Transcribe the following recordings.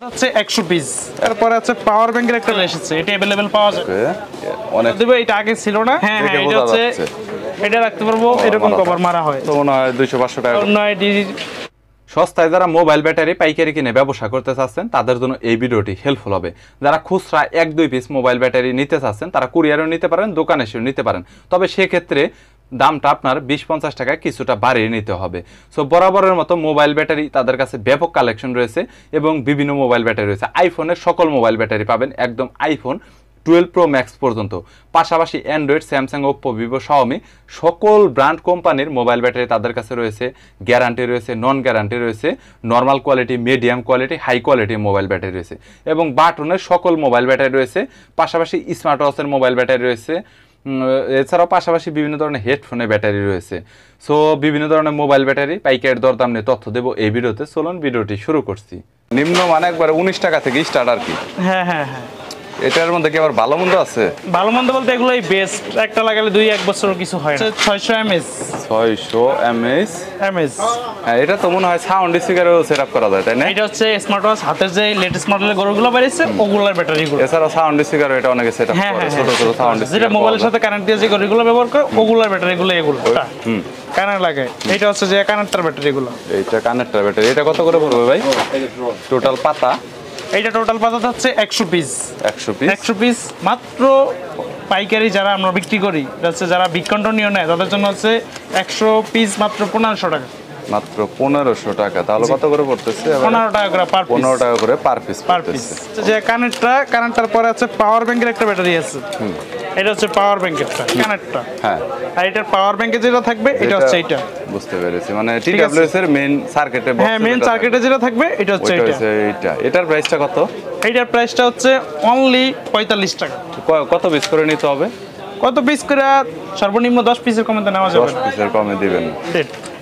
হচ্ছে 100 পিস। তারপরে আছে পাওয়ার ব্যাংকের একটা এসেছে, এটা अवेलेबल পাওয়া যায়। অনেক দেব, এটা আগে ছিল না। হ্যাঁ হ্যাঁ, এটা হচ্ছে এটা রাখতে পারবো, এরকম কভার মারা হয়। তো মনে হয় 200-500 টাকা। নয় ডিজি সস্তায় যারা মোবাইল ব্যাটারি পাইকারি কিনে ব্যবসা করতে চাচ্ছেন তাদের জন্য এই ভিডিওটি হেল্পফুল হবে। যারা খুচরা 1-2 পিস মোবাইল ব্যাটারি নিতে চাচ্ছেন তারা কুরিয়ারও নিতে পারেন, দোকানে এসেও নিতে পারেন। তবে সেক্ষেত্রে দামটা আপনার 20-50 টাকা কিছুটা বাড়িয়ে নিতে হবে। সো বরাবরের মতো মোবাইল ব্যাটারি তাদের কাছে ব্যাপক কালেকশন রয়েছে এবং বিভিন্ন মোবাইল ব্যাটারি রয়েছে। আইফোনের সকল মোবাইল ব্যাটারি পাবেন, একদম আইফোন 12 প্রো ম্যাক্স পর্যন্ত। পাশাপাশি Android, Samsung, Oppo, Vivo, Xiaomi সকল ব্র্যান্ড কোম্পানির মোবাইল ব্যাটারি তাদের কাছে রয়েছে। গ্যারান্টি রয়েছে, নন গ্যারান্টি রয়েছে, normal quality, medium quality, high কোয়ালিটির মোবাইল ব্যাটারি রয়েছে এবং বাটনের সকল মোবাইল ব্যাটারি রয়েছে। পাশাপাশি স্মার্ট ওয়াচের মোবাইল ব্যাটারি রয়েছে। এছাড়াও পাশাপাশি বিভিন্ন ধরনের হেডফোনের ব্যাটারি রয়েছে। সো বিভিন্ন ধরনের মোবাইল ব্যাটারি পাইকারি দরদাম নিয়ে তথ্য দেবো এই ভিডিওতে। চলুন ভিডিওটি শুরু করছি। নিম্ন মানে একবারে 19 টাকা থেকে স্টার্ট আর কি। হ্যাঁ হ্যাঁ হ্যাঁ, এটার মধ্যে কি আবার ভালো মন্দ আছে? ভালো মন্দ বলতে এগুলোই বেস্ট, একটা লাগালে 2-1 বছর কিছু হয় না। 600 এমএস 600 এমএস। হ্যাঁ, এটা তো মনে হয় সাউন্ড স্পিকারও সেটআপ করা যায়, তাই না? এটা হচ্ছে স্মার্ট ওয়াচ, হাতের যে লেটেস্ট মডেলের গরুগুলো বেরিয়েছে ওগুলোর ব্যাটারিগুলো। এছাড়াও সাউন্ড স্পিকারও এটা অনেকে সেটআপ হ্যাঁ করে, হ্যাঁ, ছোট ছোট সাউন্ড যেটা স্পিকার মোবাইলের সাথে কানেক্ট দিয়ে যে গরুগুলো ব্যবহার করে ওগুলোর ব্যাটারিগুলো এগুলো। কানেক্ট লাগে। এটা হচ্ছে যে কানেক্টর ব্যাটারিগুলো। এইটা কানেক্টর ব্যাটারি। এটা কত করে পড়বে ভাই টোটাল পাতা? এইটা টোটাল পাতা হচ্ছে 100 পিস। 100 পিস মাত্র পাইকারি যারা আমরা বিক্রি করি, হচ্ছে যারা বিকন্টিনিউ নেয় তাদের জন্য হচ্ছে 100 পিস মাত্র 1500 টাকা। মাত্র 1500 টাকা। তাহলে কত করে পড়তেছে? 15 টাকা করে পার পিস। 15 টাকা করে পার পিস পার পিস। যে কানেক্টর পরে আছে পাওয়ার ব্যাংকের একটা ব্যাটারি আছে। এটা হচ্ছে পাওয়ার ব্যাংকেরটা, কানেক্টর। হ্যাঁ, আর এটার পাওয়ার ব্যাংকে যেটা থাকবে এটা হচ্ছে এটা। বুঝতে পেরেছি, মানে টিডব্লিউএস এর মেইন সার্কিটে হ্যাঁ, মেইন সার্কিটে যেটা থাকবে এটা হচ্ছে এটা। এটার প্রাইসটা কত? এইটার প্রাইসটা হচ্ছে অনলি 45 টাকা। কত পিস করে নিতে হবে? কত পিস করে? সর্বনিম্ন 10 পিসের কমে তো নেওয়া যাবে। 10 পিসের কমে দিবেন।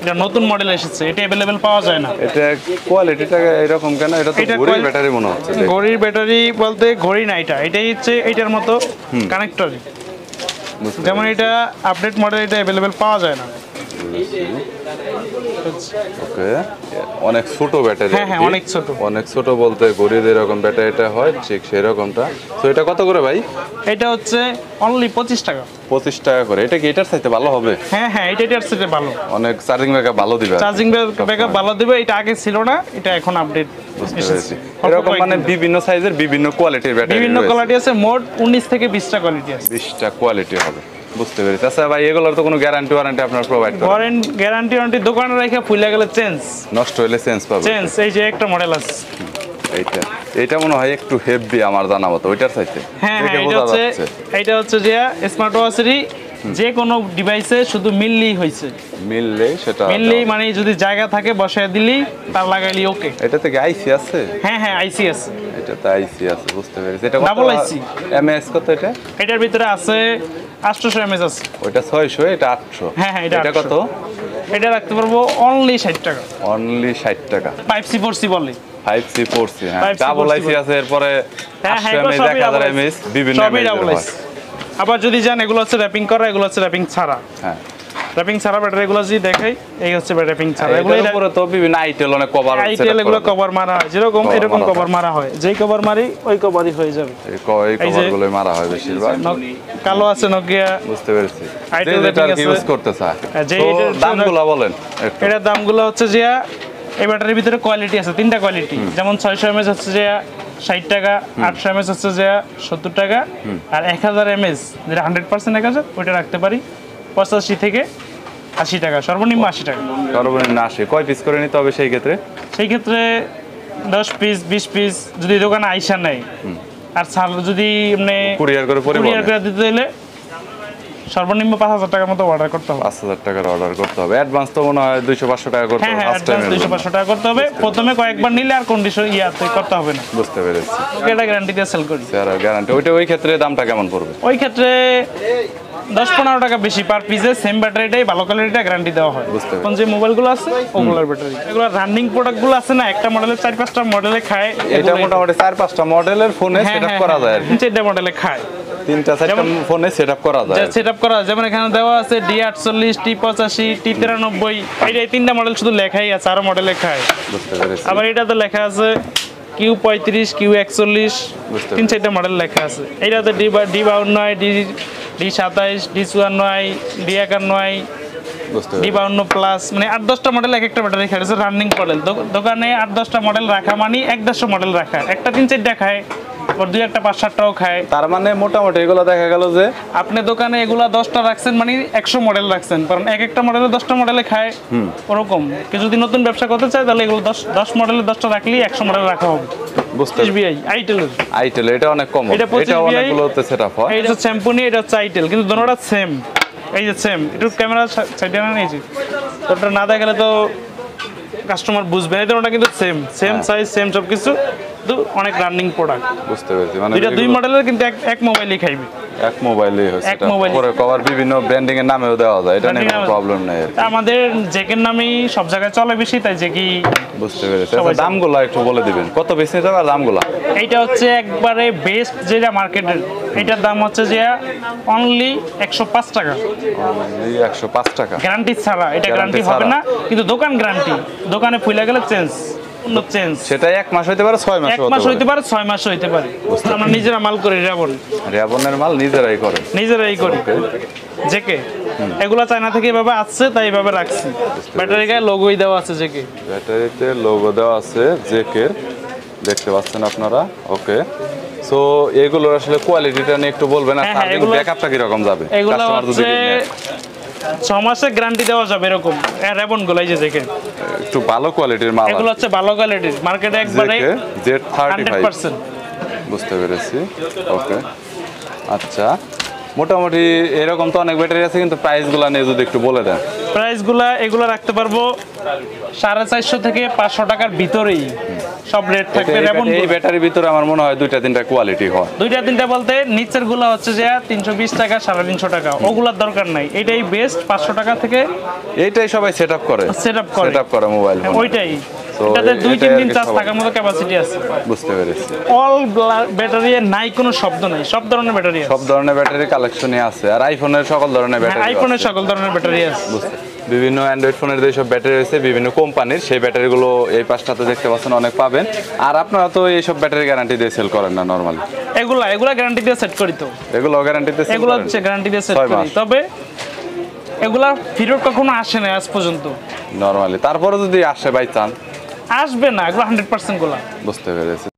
এটা নতুন মডেল এসেছে, এটা अवेलेबल পাওয়া যায় না। এটা কোয়ালিটিটা এরকম কেন? এটা তো ঘড়ির ব্যাটারি মনে হচ্ছে। ঘড়ির ব্যাটারি বলতে ঘড়ি না, এটাই হচ্ছে এটার মতো কানেক্টর। যেমন এটা আপডেট মডেল, এটা अवेलेबल পাওয়া যায় না। ওকে, অনেক ছোট ব্যাটারি। হ্যাঁ হ্যাঁ, অনেক ছোট। অনেক ছোট বলতে ঘড়ির এরকম ব্যাটারিটা হয় ঠিক সেরকমটা। তো এটা কত করে ভাই? এটা হচ্ছে অনলি 25 টাকা। 25 টাকা করে। এটা কি এটার চাইতে ভালো হবে? হ্যাঁ হ্যাঁ, এটার চাইতে ভালো। অনেক চার্জিং ব্যাকআপ ভালো দিবে। চার্জিং ব্যাকআপ ভালো দিবে। এটা আগে ছিল না, এটা এখন আপডেট এসেছে। এরকম মানে বিভিন্ন সাইজের বিভিন্ন কোয়ালিটির ব্যাটারি, বিভিন্ন কোয়ালিটি আছে। মোট 19 থেকে 20টা কোয়ালিটি আছে। 20টা কোয়ালিটি হবে, বুঝতে পেরেছি। আচ্ছা ভাই, এগুলোর তো কোনো গ্যারান্টি ওয়ারেন্টি আপনারা প্রোভাইড করেন? গ্যারান্টি ওয়ারেন্টি দোকানে রেখে ফুলে গেলে চেঞ্জ, নষ্ট হলে চেঞ্জ পাবে। চেঞ্জ। এই যে একটা মডেল আছে এইটা মনে হয় একটু হেভি আমার জানা মতো ওইটার চাইতে। হ্যাঁ হ্যাঁ, এটা হচ্ছে যে স্মার্ট ওয়াচেরই যে কোনো ডিভাইসে শুধু মিললেই হয়েছে। মিললেই মানে যদি জায়গা থাকে বসায় দিলি তার লাগাইলি ওকে। এটা থেকে আইসি আছে? হ্যাঁ হ্যাঁ, আইসি আছে। এটাতে আইসি আছে, বুঝতে পেরেছি। এটা ডাবল আইসি। এমএস কত এটা? এটার ভিতরে আছে 800 এমএস আছে। ওইটা 600, এটা 800। হ্যাঁ হ্যাঁ, এটা কত? এটা রাখতে পারবো অনলি 60 টাকা। অনলি 60 টাকা। 5C 4C বলে। 5C 4C, হ্যাঁ, ডাবল আইসি আছে। এরপরে 800 এমএস, 1000 এমএস, বিভিন্ন এমএস। আবার যদি জান এগুলো হচ্ছে র্যাপিং করা, এগুলো হচ্ছে র্যাপিং ছাড়া। হ্যাঁ, র্যাপিং ছাড়া ব্যাটারি এগুলো যদি দেখাই, এই হচ্ছে র্যাপিং ছাড়া। এগুলোর উপরে তো বিভিন্ন আইটেল অনেক কভার আছে। আইটেল এগুলো কভার মারা হয়, যেরকম এরকম কভার মারা হয়। যেই কভার মারি ওই কভারই হয়ে যাবে। এই কভারগুলো মারা হয় বেশিরভাগ। কালো আছে নোকিয়া, বুঝতে পেরেছি। আইটেল যেটা ইউজ করতে চায়। তো দামগুলো বলেন একটু। এটার দামগুলো হচ্ছে যে এই ব্যাটারির ভিতরে কোয়ালিটি আছে, 3টা কোয়ালিটি। যেমন 600 এমএস হচ্ছে যে 60 টাকা, 800 এমএস হচ্ছে যে 70 টাকা, আর 1000 এমএস যেটা 100% 1000 ওইটা রাখতে পারি 85 থেকে 80 টাকা, সর্বনিম্ন 80 টাকা। সর্বনিম্ন 80। কয় পিস করে নিতে হবে সেই ক্ষেত্রে? সেই ক্ষেত্রে 10 পিস 20 পিস যদি দোকানে আইসা নেয়, আর যদি এমনি কুরিয়ার করে দিতে হলে সর্বনিম্ন 5000 টাকার মতো অর্ডার করতে হবে। 5000 টাকার অর্ডার করতে হবে। অ্যাডভান্স তো মনে হয় 200-500 টাকা করতে হবে। হ্যাঁ, অ্যাডভান্স 200-500 টাকা করতে হবে প্রথমে, কয়েকবার নিলে আর কন্ডিশন করতে হবে না। বুঝতে পেরেছি। এটা গ্যারান্টি দিয়ে সেল করি। Sir guarantee. ওই ক্ষেত্রে দামটা কেমন পড়বে? ওই ক্ষেত্রে 10-15 টাকা বেশি পার পিসে। সেম ব্যাটারিটাই, ভালো কোয়ালিটিটা গ্যারান্টি দেওয়া হয়। এখন যে মোবাইলগুলো আছে ওগুলোর ব্যাটারি, এগুলো রানিং প্রোডাক্টগুলো আছে না, একটা মডেলের 4-5টা মডেলে খায়। এটা মোটামুটি 4-5টা মডেলের ফোনে সেটআপ করা যায়। 4টা মডেলে খায়, 3-4টা ফোনে সেটআপ করা যায়। সেটআপ করা, যেমন এখানে দেওয়া আছে D48, T85, T93। এই 3টা মডেল শুধু লেখাই আছে, আরো মডেল লেখায়। বুঝতে পেরেছি। আবার এটাতে লেখা আছে Q35 Q41 বুঝতে 3-4টা মডেল লেখা আছে। এইটাতে D52 D27 D54 D51 বুঝতে পেরেছি। D52 প্লাস মানে 8-10টা মডেল এক একটা ব্যাটারি খায় রানিং মডেল। দোকানে 8-10টা মডেল রাখা মানে 1-150 মডেল রাখা, একটা 3-4টা খায়, ওর 2-1টা 5-7টাও খায়। তার মানে মোটামুটি এগুলো দেখা গেল যে আপনি দোকানে এগুলা 10টা রাখছেন মানে 100 মডেল রাখছেন, কারণ এক একটা মডেলে 10টা মডেলে খায় ওরকম। কেউ যদি নতুন ব্যবসা করতে চায় তাহলে এগুলো 10 মডেলে 10টা রাখলেই 100 মডেল রাখা হবে। বুঝতে SBI আইটেলের আইটেল এটা অনেক কম, এটা 25 এটা অনেকগুলোতে সেটআপ হয়। এইটা হচ্ছে শ্যাম্পুনি, এটা হচ্ছে আইটেল, কিন্তু দুটোটা সেম। এই যে সেম, একটু ক্যামেরা সাইডে না নিয়েছি, ওটা না দেখালে তো কাস্টমার বুঝবে না। ওটা কিন্তু সেম সাইজ সেম সব কিছু, কিন্তু অনেক রানিং প্রোডাক্ট। বুঝতে পেরেছি, মানে দুইটা দুই মডেলের কিন্তু এক মোবাইলই খাইবে, এক মোবাইলেই হচ্ছে এক মোবাইল। পরে কভার বিভিন্ন ব্র্যান্ডিং এর নামেও দেওয়া যায়, এটা নিয়ে কোনো প্রবলেম নাই আর কি। আমাদের জেকের নামই সব জায়গায় চলে বেশি, তাই জেকি। বুঝতে পেরেছি। আচ্ছা, দামগুলো একটু বলে দিবেন, কত বেশি নিতে হবে দামগুলো? এইটা হচ্ছে একবারে বেস্ট যেটা মার্কেটের, এটার দাম হচ্ছে যে অনলি 105 টাকা, এই 105 টাকা গ্যারান্টি ছাড়া। এটা গ্যারান্টি হবে না, কিন্তু দোকান গ্যারান্টি। দোকানে ফুলে গেলে চেঞ্জ চেঞ্জ, সেটা 1 মাস হইতে পারে 6 মাস 1 মাস হইতে পারে 6 মাস হইতে পারে। আমরা নিজেরা মাল করি, রেবনের মাল নিজেরাই করে, নিজেরাই করি জেকে। এগুলা চায়না থেকে এভাবে আসছে, তাই এভাবে রাখছি। ব্যাটারি গায়ে লোগোই দেওয়া আছে জেকে, ব্যাটারিতে লোগো দেওয়া আছে জেকের, দেখতে পাচ্ছেন আপনারা। ওকে, সো এগুলোর আসলে কোয়ালিটিটা নিয়ে একটু বলবেন, আর চার্জিং ব্যাকআপটা কি রকম যাবে? এগুলো কাস্টমার যদি হচ্ছে 6 মাসের গ্যারান্টি দেওয়া যাবে এরকম। রেবন গুলো এই যে দেখেন, একটু ভালো কোয়ালিটির মাল, এগুলো হচ্ছে ভালো কোয়ালিটির, মার্কেটে একবারে Z35। 100%। বুঝতে পেরেছি। ওকে, আচ্ছা, মোটামুটি এরকম তো অনেক ব্যাটারি আছে, কিন্তু প্রাইসগুলো নিয়ে যদি একটু বলে দেন। প্রাইসগুলা এগুলো রাখতে পারবো 450 থেকে 500 টাকার ভিতরেই সব রেট থাকবে। রেবন এই ব্যাটারির ভিতরে আমার মনে হয় 2-3টা কোয়ালিটি হয়। 2-3টা বলতে নিচের গুলা হচ্ছে যে 320 টাকা 350 টাকা, ওগুলার দরকার নাই। এটাই বেস্ট, 500 টাকা থেকে এইটাই সবাই সেটআপ করে মোবাইল ফোন। ওইটাই, এটাতে 2-3 দিন চার্জ থাকার মতো ক্যাপাসিটি আছে। বুঝতে পেরেছি। অল ব্যাটারি নাই, কোনো শব্দ নাই, সব ধরনের ব্যাটারি আছে, সব ধরনের ব্যাটারি কালেকশনই আছে। আর আইফোনের সকল ধরনের ব্যাটারি, আইফোনের সকল ধরনের ব্যাটারি আছে। বিভিন্ন অ্যান্ড্রয়েড ফোনের যেসব ব্যাটারি রয়েছে বিভিন্ন কোম্পানির, সেই ব্যাটারিগুলো এই পাশটাতে দেখতে পাচ্ছেন অনেক পাবেন। আর আপনারা তো এইসব ব্যাটারি গ্যারান্টি দিয়ে সেল করেন না নরমালি? এগুলা গ্যারান্টি দিয়ে সেট করি, তো এগুলো গ্যারান্টিতে সেল করেন? এগুলো হচ্ছে গ্যারান্টি দিয়ে সেট করি, তবে এগুলা ফেরত কখনো আসে না আজ পর্যন্ত নরমালি। তারপরে যদি আসে বাই চান্স, আসবে না, এগুলো 100% গুলা। বুঝতে পেরেছি।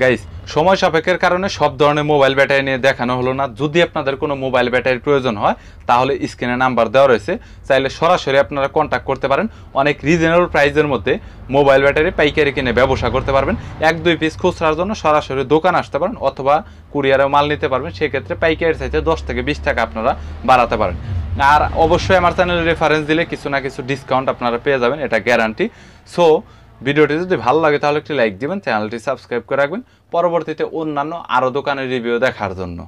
গাইস, সময় সাপেক্ষের কারণে সব ধরনের মোবাইল ব্যাটারি নিয়ে দেখানো হলো না। যদি আপনাদের কোনো মোবাইল ব্যাটারির প্রয়োজন হয় তাহলে স্ক্রিনে নাম্বার দেওয়া রয়েছে, চাইলে সরাসরি আপনারা কন্ট্যাক্ট করতে পারেন। অনেক রিজনেবল প্রাইসের মধ্যে মোবাইল ব্যাটারি পাইকারি কিনে ব্যবসা করতে পারবেন। 1-2 পিস খুচরার জন্য সরাসরি দোকান আসতে পারেন, অথবা কুরিয়ারে মাল নিতে পারবেন। সেক্ষেত্রে পাইকারি চাইতে 10 থেকে 20 টাকা আপনারা বাড়াতে পারেন। আর অবশ্যই আমার চ্যানেলের রেফারেন্স দিলে কিছু না কিছু ডিসকাউন্ট আপনারা পেয়ে যাবেন, এটা গ্যারান্টি। সো ভিডিওটি যদি ভালো লাগে তাহলে একটি লাইক দিবেন, চ্যানেলটি সাবস্ক্রাইব করে রাখবেন পরবর্তীতে অন্যান্য আরও দোকানের রিভিউ দেখার জন্য।